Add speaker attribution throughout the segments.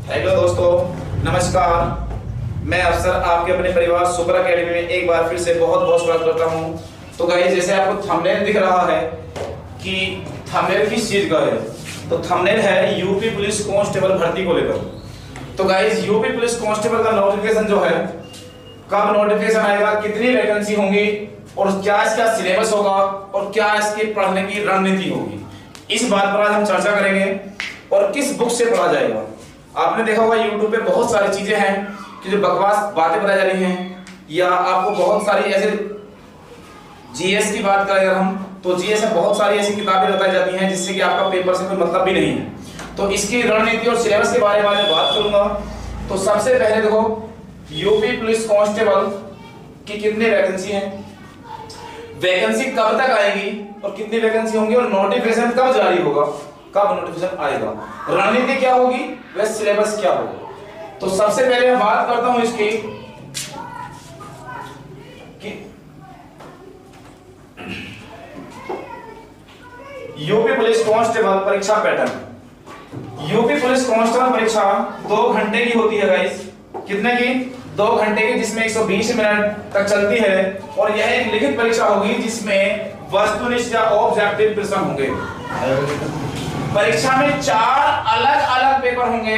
Speaker 1: Hello दोस्तों, नमस्कार। मैं अफसर आपके अपने परिवार सुपर एकेडमी में एक बार फिर से बहुत बहुत स्वागत करता हूं। तो गाइस, जैसे आपको थंबनेल दिख रहा है कि थंबनेल किस चीज का है, तो थंबनेल है यूपी पुलिस कांस्टेबल भर्ती को लेकर। तो गाइस, यूपी पुलिस कांस्टेबल का नोटिफिकेशन जो है, कब नोटिफिकेशन आएगा, कितनी वैकेंसी होंगी और क्या इसका सिलेबस होगा और क्या इसके पढ़ने की रणनीति होगी, इस बात पर आज हम चर्चा करेंगे। और किस बुक से पढ़ा जाएगा। आपने देखा होगा यूट्यूब पे बहुत सारी चीजें हैं कि जो बकवास बातें बताई जा रही हैं, या आपको बहुत सारी ऐसे जीएस की बात करें अगर हम, तो जीएस में बहुत सारी ऐसी किताबें बताई जाती हैं जिससे कि आपका पेपर से कोई मतलब भी नहीं है। तो इसकी रणनीति और सिलेबस के बारे में मैं बात करूंगा। तो सबसे पहले देखो, यूपी पुलिस कांस्टेबल की कितनी वैकेंसी है, वैकेंसी कब तक आएगी और कितनी वैकेंसी होंगी, और नोटिफिकेशन कब जारी होगा, कब नोटिफिकेशन आएगा, रणनीति क्या होगी, वह सिलेबस क्या होगा। तो सबसे पहले मैं बात करता हूं इसकी कि यूपी पुलिस कांस्टेबल परीक्षा पैटर्न। यूपी पुलिस कांस्टेबल परीक्षा 2 घंटे की होती है गाइस। कितने की? 2 घंटे की, जिसमें 120 मिनट तक चलती है। और यह एक लिखित परीक्षा होगी जिसमें वस्तुनिष्ठ या ऑब्जेक्टिव प्रश्न होंगे। परीक्षा में 4 अलग अलग पेपर होंगे।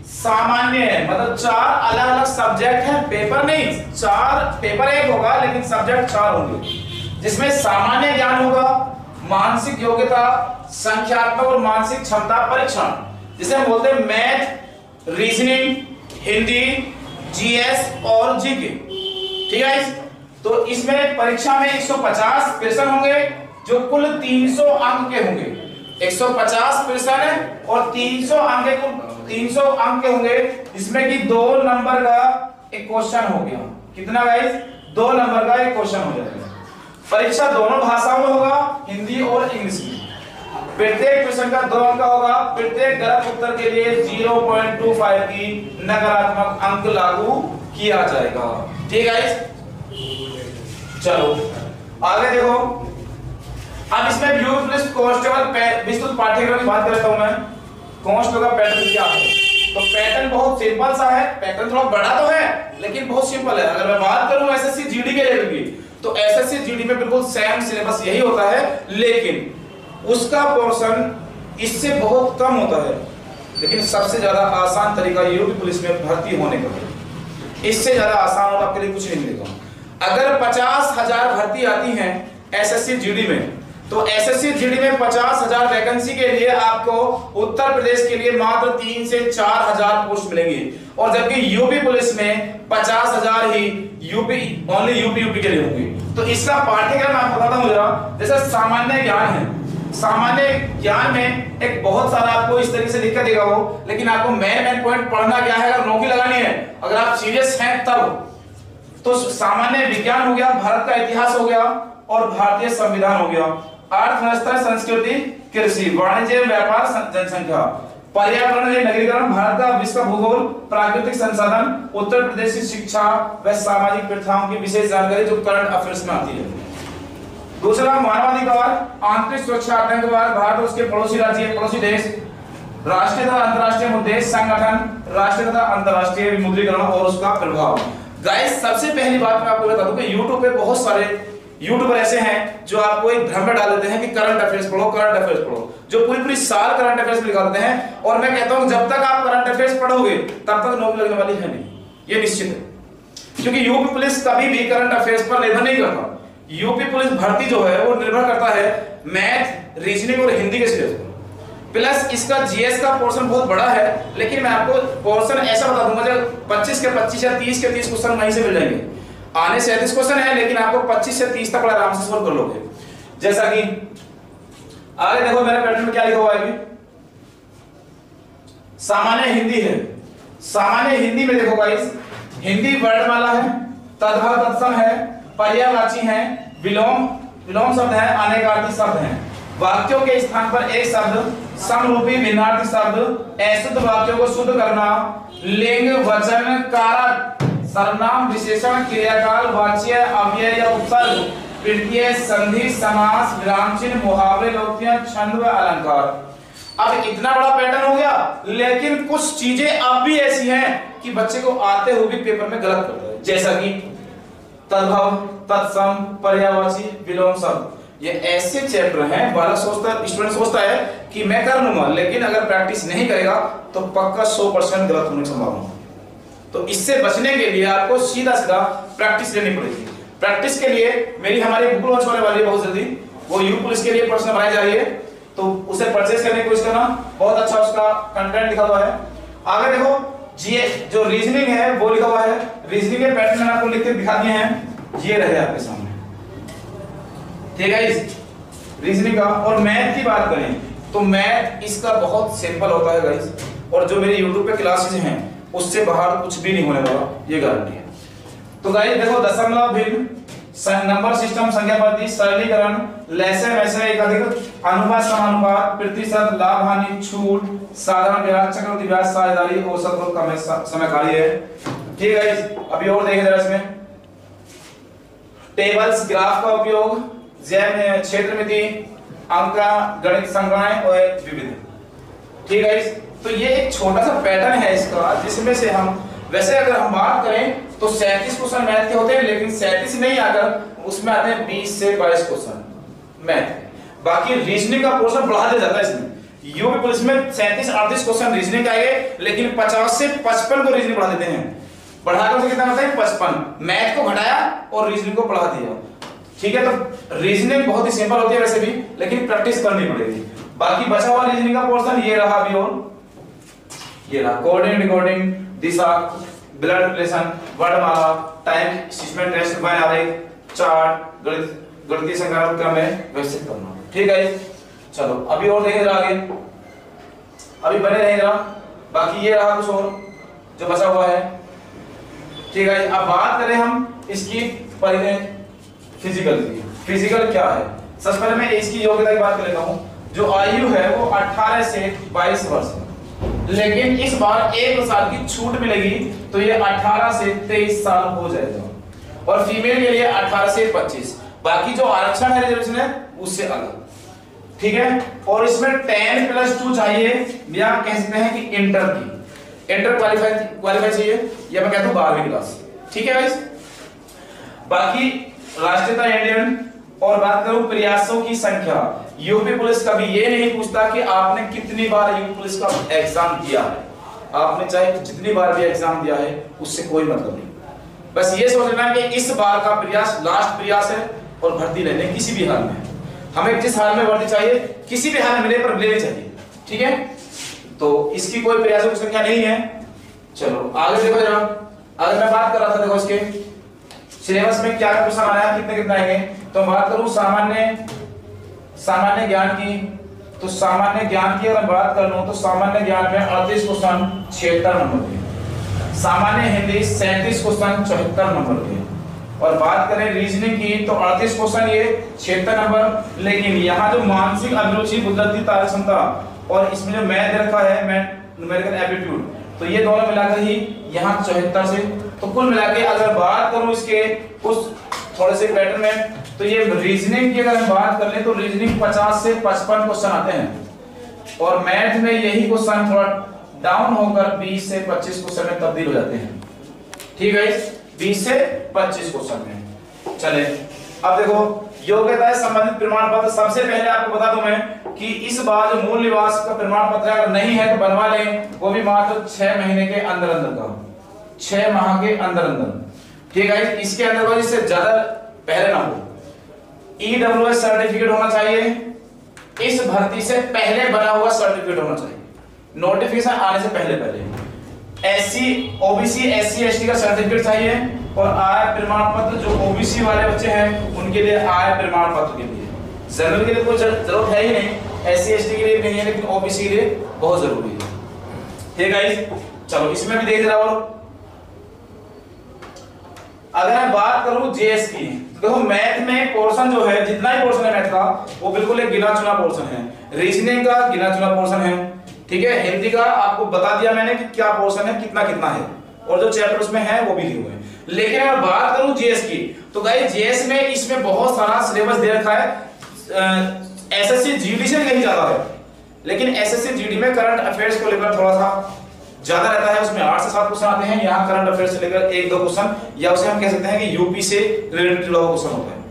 Speaker 1: सामान्य है, मतलब 4 अलग अलग सब्जेक्ट हैं, पेपर नहीं, 4 पेपर एक होगा लेकिन सब्जेक्ट 4 होंगे। जिसमें सामान्य ज्ञान होगा, मानसिक योग्यता, संख्यात्मक और मानसिक क्षमता परीक्षण, जिसे हम बोलते हैं मैथ, रीजनिंग, हिंदी, जीएस और जीके। ठीक है। तो इसमें परीक्षा में 150 प्रश्न होंगे जो कुल 300 अंक के होंगे। 150 प्रश्न और 300 अंक के होंगे, जिसमें कि 2 नंबर का एक क्वेश्चन हो गया। कितना गाइस? 2 नंबर का एक क्वेश्चन हो जाएगा। परीक्षा दोनों भाषाओं में होगा, हिंदी और इंग्लिश में। प्रत्येक प्रश्न का 2 अंक होगा। प्रत्येक गलत उत्तर के लिए 0.25 की नकारात्मक अंक लागू किया जाएगा। ठीक है। चलो आगे देखो। अब इसमें यूपी पुलिस कांस्टेबल विस्तृत पाठ्यक्रम की बात करता हूं मैं। कांस्टेबल का पैटर्न क्या है, तो पैटर्न बहुत सिंपल सा है। पैटर्न थोड़ा बड़ा तो है लेकिन बहुत सिंपल है। अगर मैं बात करूं एसएससी जीडी के लेवल की, तो एसएससी जीडी में बिल्कुल सेम सिलेबस यही होता है, लेकिन उसका पोर्शन इससे बहुत कम होता है। लेकिन सबसे ज्यादा आसान तरीका यूपी पुलिस में भर्ती होने का है। इससे ज्यादा आसान और आपके लिए कुछ नहीं मिलेगा। अगर 50,000 भर्ती आती है एसएससी जीडी में, तो एसएससी जीडी में 50,000 वैकेंसी के लिए आपको उत्तर प्रदेश के लिए मात्र 3 से 4,000 पोस्ट मिलेंगी। और जबकि यूपी पुलिस में 50,000 ही ओनली यूपी के लिए होंगी। तो इसका पाठ्यक्रम आपको बताता हूं जरा। जैसे सामान्य ज्ञान है, सामान्य ज्ञान में एक बहुत सारा आपको इस तरीके से लिख कर देगा वो, लेकिन आपको मेन पॉइंट पढ़ना क्या है अगर नौकरी लगानी है, अगर आप सीरियस हैं तब। तो सामान्य विज्ञान हो गया, भारत का इतिहास हो गया और भारतीय संविधान हो गया, अर्थव्यवस्था, संस्कृति, कृषि, वाणिज्य, व्यापार, जनसंख्या, पर्यावरण, नगरीकरण, भारत का विश्व भूगोल, प्राकृतिक संसाधन, उत्तर प्रदेश की शिक्षा व सामाजिक प्रथाओं की विशेष जानकारी जो करंट अफेयर्स में आती है। दूसरा मानवाधिकार, आंतरिक सुरक्षा, आतंकवाद, भारत और उसके पड़ोसी राज्य, पड़ोसी देश, राष्ट्रीय तथा अंतरराष्ट्रीय मुद्दे, संगठन, राष्ट्रीय तथा अंतरराष्ट्रीय विमुद्रीकरण और उसका प्रभाव। गाइस, सबसे पहली बात मैं आपको बता दूं कि YouTube पे बहुत सारे यूट्यूबर ऐसे हैं जो आपको एक भ्रम में डाल देते हैं कि करंट अफेयर्स पढ़ो, करंट अफेयर्स पढ़ो, जो पूरी साल करंट अफेयर्स में निकालते हैं। और मैं कहता हूं जब तक आप करंट अफेयर्स पढ़ोगे तब तक नौकरी लगने वाली है नहीं, ये निश्चित है। क्योंकि यूपी पुलिस कभी भी करंट अफेयर्स पर निर्भर नहीं करता। यूपी पुलिस भर्ती जो है वो निर्भर करता है मैथ, रीजनिंग और हिंदी के सिलेबस पर। प्लस इसका जीएस का पोर्शन बहुत बड़ा है, लेकिन मैं आपको पोर्शन ऐसा बता दूंगा जब 25 के 25 या 30 के 30 क्वेश्चन वहीं से मिल जाएंगे। आने से 30 क्वेश्चन है, लेकिन आपको 25 से 30 तक आराम से सॉल्व कर लोगे। जैसा कि आगे देखो मेरे पैटर्न में क्या लिखा हुआ है। सामान्य हिंदी है। सामान्य हिंदी में देखो गाइस, हिंदी वर्णमाला है, तद्भव तत्सम है, पर्यायवाची है, विलोम शब्द है, अनेकार्थी शब्द है, वाक्यों के स्थान पर एक शब्द, समरूपी भिन्नार्थी शब्द, अशुद्ध वाक्यों को शुद्ध करना, लिंग, वचन, कारक, सर्वनाम, विशेषण, क्रियाकाल, वाच्य, अव्यय या उपसर्ग, प्रत्यय, संधि, समास, विराम चिन्ह, मुहावरे, लोकोक्तियां, छंद व अलंकार। अब इतना बड़ा पैटर्न हो गया, लेकिन कुछ चीजें अब भी ऐसी हैं कि बच्चे को आते हुए भी पेपर में गलत करता है, जैसा कि तद्भव, तत्सम, पर्यायवाची, विलोम शब्द। ये ऐसे चैप्टर हैं, बालक सोचता है, स्टूडेंट सोचता है कि मैं कर लूंगा, लेकिन अगर प्रैक्टिस नहीं करेगा तो पक्का 100% गलत होने की संभावना। तो इससे बचने के लिए आपको सीधा सीधा प्रैक्टिस लेनी पड़ेगी। प्रैक्टिस के लिए मेरी हमारी बुक लॉन्च होने वाली है बहुत जल्दी, वो यू पुलिस के लिए प्रश्न बनाई जा रही है, तो उसे परचेज करने की कोशिश करना। बहुत अच्छा उसका कंटेंट लिखा हुआ है। आगे देखो जीएस जो रीजनिंग है वो लिखा हुआ है, रीजनिंग के पैटर्न मैंने आपको लिख के दिखा दिए हैं, ये रहे आपके सामने, ठीक है। इस रीजनिंग का और मैथ की बात करें तो मैथ इसका बहुत सिंपल होता है गाइस, और जो मेरी यूट्यूब पे क्लासेस हैं उससे बाहर कुछ भी नहीं होने वाला, ये गारंटी है। तो गाइस देखो दशमलव भिन्न, नंबर सिस्टम, संख्या पद्धति, सरलीकरण, लैसे वैसे एकाधिक, अनुपात समानुपात, प्रतिशत, लाभ हानि, छूट, साधारण ब्याज, चक्रवृद्धि ब्याज, साझेदारी, औसत और कम समयकारी है, ठीक है। अभी और देखें जरा इसमें टेबल्स, ग्राफ का उपयोग, जैव क्षेत्रमिति, अंक, गणित संख्याएं और विविध, ठीक है। तो ये एक छोटा सा पैटर्न है इसका, जिसमें से हम वैसे अगर हम बात करें तो 37 क्वेश्चन मैथ के होते हैं, लेकिन 37 नहीं आकर उसमें आते हैं 20 से 22 क्वेश्चन मैथ। बाकी रीजनिंग का पोर्शन बढ़ा दिया जाता है इसमें। यूपी पुलिस में 37-38 क्वेश्चन रीजनिंग आएंगे, लेकिन 50 से 55 को रीजनिंग बढ़ा देते हैं। बढ़ाकर उसे कितना होता है 55, मैथ को घटाया और रीजनिंग को बढ़ा दिया, ठीक है। तो रीजनिंग बहुत ही सिंपल होती है वैसे भी, लेकिन प्रैक्टिस करनी पड़ेगी। बाकी बचा हुआ रीजनिंग का पोर्शन ये रहा अभी, और ये रहा कोडिंग, डिकोडिंग, दिशा, ब्लड रिलेशन, वर्णमाला, टाइम स्टेटमेंट, टेस्ट बाय आरेख, चार्ट, गणितीय संख्या क्रम में व्यवस्थित करना, ठीक है। चलो अभी और देखें जरा आगे, अभी बने रहे जरा। बाकी ये रहा कुछ और जो बचा हुआ है, ठीक है। अब बात करें हम इसकी फिजिकल की। फिजिकल क्या है? सबसे पहले मैं इसकी योग्यता की बात कर लेता हूं। जो आयु है वो 18 से 22 वर्ष है, लेकिन इस बार 1 साल की छूट मिलेगी, तो ये 18 से 23 साल हो जाएगा, और फीमेल के लिए 18 से 25। बाकी जो आरक्षण है रिजर्वेशन है उससे अलग, ठीक है। और इसमें 10+2 चाहिए, या कह सकते हैं कि इंटर क्वालिफाई चाहिए, या मैं कहता हूं 12वीं क्लास, ठीक है गाइस। बाकी राष्ट्रीयता इंडियन। और बात करूं प्रयासों की संख्या, यूपी पुलिस कभी ये नहीं पूछता कि आपने कितनी बार यूपी पुलिस का एग्जाम दिया है, आपने चाहे जितनी बार भी एग्जाम दिया है उससे कोई मतलब नहीं। बस ये सोच लेना कि इस बार का प्रयास लास्ट प्रयास है, और भर्ती लेने किसी भी हाल में, हमें जिस हाल में भर्ती चाहिए, किसी भी हाल में मिले पर लेनी चाहिए, ठीक है। तो इसकी कोई प्रयासों की संख्या नहीं है। चलो आगे देखो जरा। अगर मैं बात कर रहा था, देखो इसके सिलेबस में क्या क्वेश्चन आया, कितने आएंगे। तो बात करूं सामान्य ज्ञान की, तो सामान्य ज्ञान की अगर बात कर लूं तो सामान्य ज्ञान में 38 क्वेश्चन 76 नंबर के, सामान्य हिंदी 37 क्वेश्चन 74 नंबर के, और बात करें रीजनिंग की तो 38 क्वेश्चन ये 76 नंबर। लेकिन यहाँ जो मानसिक अभिरुचि, बुद्धिमत्ता, कार्य क्षमता, और इसमें जो मैथ दे रखा है न्यूमेरिकल एप्टीट्यूड, तो ये दोनों मिलाकर ही यहाँ 74 से। तो कुल मिलाके अगर बात करूं इसके कुछ थोड़े से पैटर्न में, तो ये रीजनिंग की अगर हम बात कर ले तो रीजनिंग 50 से 55 क्वेश्चन आते हैं, और मैथ में यही क्वेश्चन थोड़ा डाउन होकर 20 से 25 क्वेश्चन में तब्दील हो जाते हैं, ठीक है। 20 से 25 क्वेश्चन में। चले अब देखो योग्यता से संबंधित प्रमाण पत्र। सबसे पहले आपको बता दूं मैं कि इस बार जो मूल निवास का प्रमाण पत्र अगर नहीं है तो बनवा लें, वो भी मात्र 6 महीने के अंदर अंदर का, 6 माह के अंदर अंदर, ठीक है। इसके अंदर इससे ज्यादा पहले ना हो। EWS सर्टिफिकेट होना चाहिए, इस भर्ती से पहले बना हुआ सर्टिफिकेट होना चाहिए, नोटिफिकेशन आने से पहले। SC OBC SC ST का सर्टिफिकेट चाहिए, और आय प्रमाण पत्र जो OBC वाले बच्चे हैं उनके लिए आय प्रमाण पत्र के लिए, जनरल के लिए कोई जरूरत है ही नहीं, SC ST के लिए नहीं है, लेकिन OBC के लिए बहुत जरूरी है, ठीक है। चलो इसमें भी देख रहा हो। अगर मैं बात करूं जेएस की, तो देखो मैथ में पोर्शन जो है, जितना ही पोर्शन है मैथ का, वो बिल्कुल एक गिना चुना पोर्शन है। रीजनिंग का गिना चुना पोर्शन है, ठीक है। हिंदी का आपको बता दिया मैंने कि क्या पोर्शन है, कितना कितना है, और जो चैप्टर उसमें है वो भी दिए हुए हैं। लेकिन अगर बात करूं जेएस की, तो गाइस जेएस में इसमें बहुत सारा सिलेबस दे रखा है, एसएससी जीडी से नहीं ज्यादा है, लेकिन एसएससी जीडी में करंट अफेयर्स को लेकर थोड़ा सा ज्यादा रहता है, उसमें 8 से 7 क्वेश्चन आते हैं। यहाँ करंट अफेयर्स से लेकर 1-2 क्वेश्चन, या उसे हम कह सकते हैं कि यूपी से रिलेटेड क्वेश्चन होता है।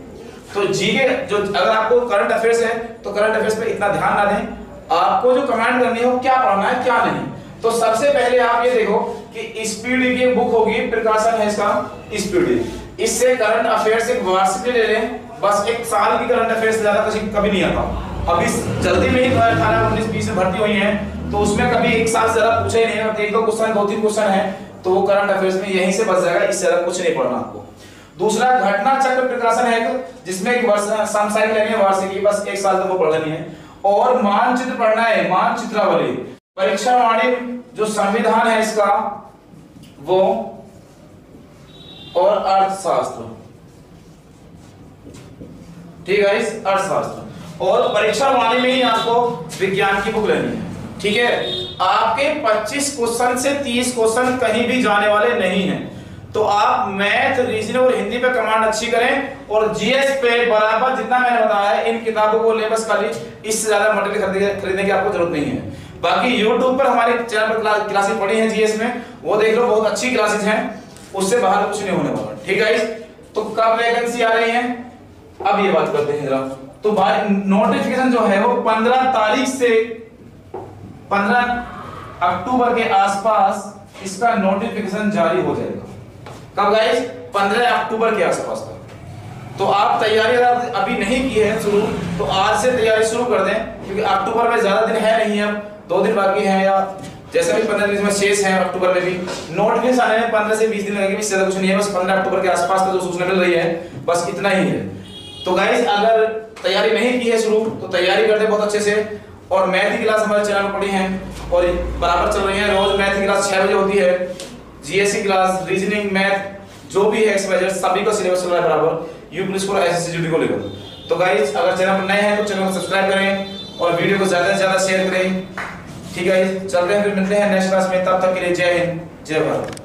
Speaker 1: तो जीके जो, अगर आपको करंट अफेयर्स है तो करंट अफेयर्स पे इतना ध्यान ना दें, आपको जो कमांड करनी है वो क्या पढ़ना है क्या नहीं। तो सबसे पहले आप ये देखो कि स्पीड की बुक होगी, प्रिकॉशन है इसका स्पीड, इससे करंट अफेयर्स एक वार्षिक ले लें, बस एक साल की करंट अफेयर्स से ज्यादा कभी नहीं आता। अभी जल्दी में ही 2018, 19, 20 में भर्ती हुई हैं, तो उसमें कभी एक साल से ज्यादा पूछे ही नहीं है, 1-2 क्वेश्चन, 2-3 क्वेश्चन है, तो वो करंट अफेयर्स में यहीं से बच जाएगा, इससे ज्यादा कुछ नहीं पढ़ना आपको। दूसरा घटना चक्र प्रिकॉशन है, जिसमें एक समसामयिक लेनी है वार्षिक, बस एक साल तक वो पढ़ लेनी है। और मानचित्र पढ़ना है, मानचित्रावली, परीक्षा वाणी जो संविधान है इसका वो, और अर्थशास्त्र, ठीक है, इस अर्थशास्त्र और परीक्षा वाणी में ही आपको विज्ञान की बुक लेनी है, ठीक है। आपके 25 क्वेश्चन से 30 क्वेश्चन कहीं भी जाने वाले नहीं हैं, तो आप मैथ, रीजनिंग और हिंदी पे कमांड अच्छी करें, और जीएस पे बराबर जितना मैंने बताया है इन किताबों को ले, बस खाली, इससे ज्यादा मटेरियल खरीदने की आपको जरूरत नहीं है। बाकी YouTube पर हमारे चैनल पर क्लासेस पढ़ी हैं जीएस में, वो देख लो, बहुत अच्छी क्लासेस हैं, उससे बाहर कुछ नहीं होने वाला, ठीक है। तो कब वैकेंसी आ रही है, अब ये बात करते हैं जरा। तो भाई नोटिफिकेशन जो है वो 15 तारीख से 15 अक्टूबर के आसपास इसका नोटिफिकेशन जारी हो जाएगा। कब गाइस? 15 अक्टूबर के आसपास तक। तो आप तैयारी अगर अभी नहीं की है शुरू, तो आज से तैयारी शुरू कर दें, क्योंकि अक्टूबर में ज्यादा दिन है नहीं, अब 2 दिन बाकी हैं, या जैसे भी 15 दिन में शेष है अक्टूबर में भी। नोटिफिकेशन आने में 15 से 20 दिन लगेंगे, इससे ज्यादा कुछ नहीं है, बस 15 अक्टूबर के आसपास का जो सूचना मिल रही है बस इतना ही है। तो गाइस अगर तैयारी नहीं की है शुरू, तो तैयारी करते बहुत अच्छे से। और मैथ की क्लास हमारे चैनल पर पढ़ी है और बराबर चल रही है, रोज मैथ की क्लास 6 बजे होती है, जीएस की क्लास, रीजनिंग, मैथ जो भी है एक्सवाइजेड सभी का सिलेबस चल रहा है बराबर, यूपी पुलिस को, एसएससी जीडी को लेकर। तो गाइस अगर चैनल पर नए हैं तो चैनल को सब्सक्राइब करें और वीडियो को ज्यादा से ज्यादा शेयर करें, ठीक है। चलते हैं, फिर मिलते हैं नेक्स्ट क्लास में, तब तक के लिए जय हिंद, जय भारत।